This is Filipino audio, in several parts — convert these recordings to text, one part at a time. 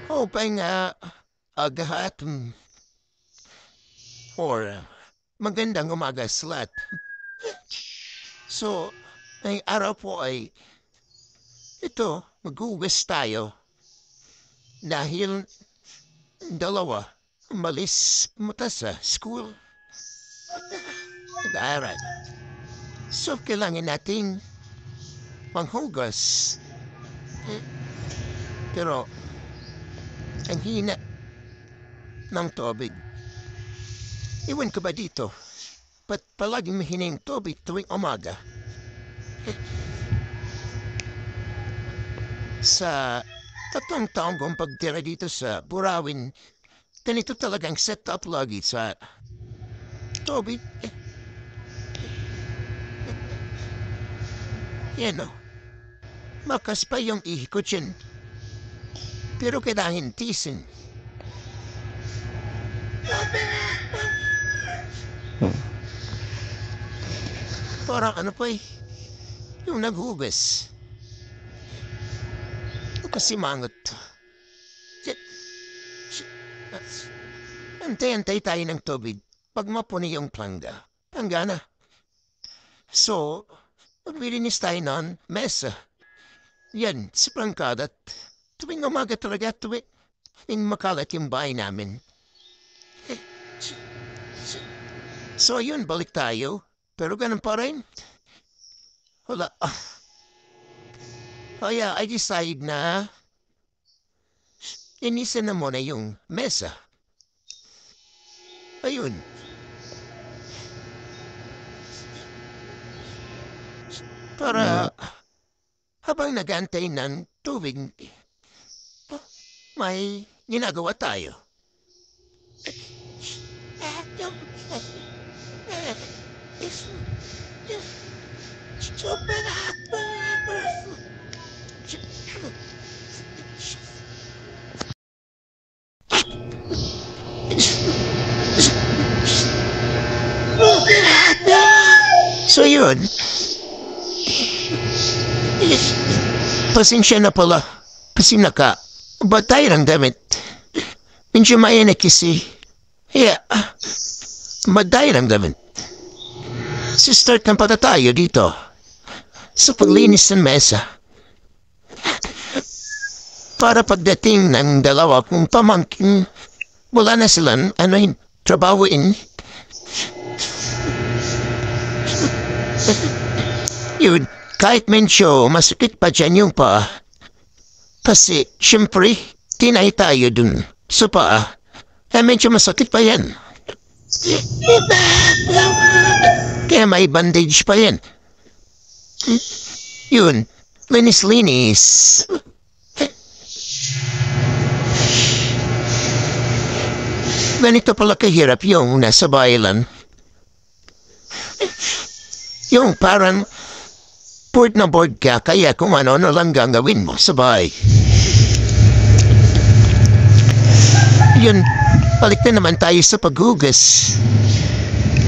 Upang agahat or magandang umaga sa lahat. So, ngayong araw po ay ito, mag-uwes tayo dahil dalawa umalis mata sa school nag-aaral. So, kailangan nating panghugas. Pero, ang hina ng tubig. Iwan ka ba dito? Ba't palaging mahina yung tubig tuwing umaga? Sa 3 taong kong pagtira dito sa Burawin, ganito talagang set up lagi sa tubig. Yan o. Makas pa yung ihi ko dyan. Pero kailangan tisin. Parang ano pa yung naghugas. Kasi mangot. Antay-antay tayo ng tubig pag mapuni yung planggana. So, maglilinis tayo ng mesa. Yan, sa prangkadat. Tuwing umaga talaga, tuwing makalat yung bahay namin. So, yun, balik tayo. Pero ganun pa rin. Wala. Kaya, I decide na inisin na muna yung mesa. Ayun. Para habang nag-antay ng tubig, may ginagawa tayo. So yun. Pasensya na pala. Kasi batay ng damit. Medyo mainit kasi. Yeah. Maday ng damit. Start na pala tayo dito. Sa paglinis ng mesa. Para pagdating ng dalawa kung pamangkin, wala na silang trabahoin. Yun, kahit medyo masakit pa dyan yung paa. Kasi, syempre, tinay tayo dun sa paa. Medyo masakit pa yan. Kaya may bandage pa yan. Yun, linis-linis. Ganito pala kahirap yung nasa bayan. Yung parang board na board ka, kaya kung ano lang gagawin mo sa bahay. Yun, balik na naman tayo sa paghugas.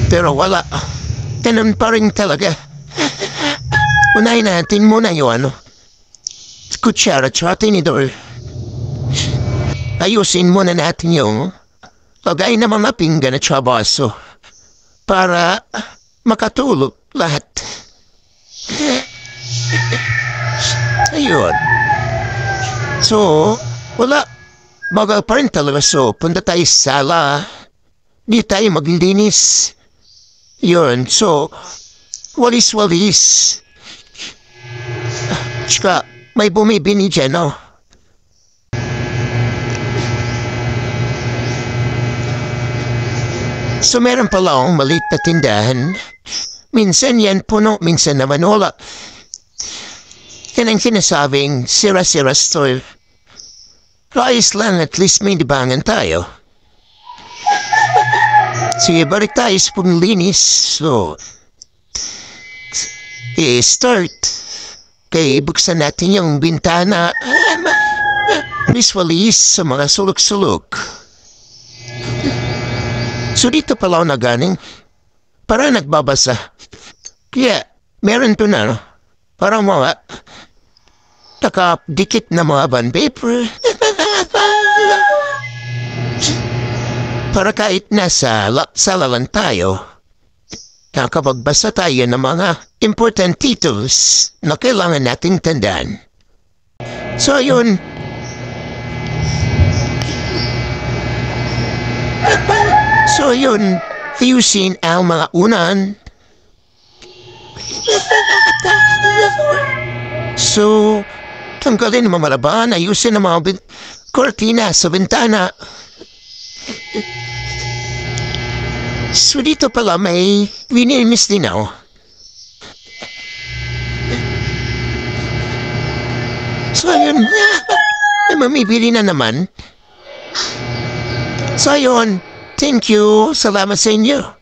Pero wala. Ganun pa rin talaga. Unahin natin muna yung kutsara at tinidor. Ayusin muna natin yung lagay na mga pinggan at baso para makatulog lahat. Ayun. So, wala. Bagal pa rin talaga. So, punta tayo sa sala. Di tayo maglinis. Yun. So, walis-walis. Tsaka, may bumibini dyan, no? So, meron pala akong maliit na tindahan. Minsan yan puno, minsan naman wala. Yan ang sinasabing sira-sira store. Ayos lang, at least may libangan tayo. Sige, balik tayo sa paglinis. So, start. Kaya buksan natin yung bintana. Walis-walis sa mga sulok-sulok. So, dito pala ako nagaling. Para nagbabasa. Kaya, meron to na, no? Parang mga nakadikit na mga bond paper. Para kahit nasa sala lang tayo, nakapagbasa tayo ng mga important titles na kailangan nating tandaan. So yun. Ayusin ang mga unan. So, tanggalin ang mamaraban, ayusin ang mga kortina sa bintana. So, dito pala may winimis din ako. So, ayun. May mamibili na naman. So, ayun. Thank you. Salamat sa inyo.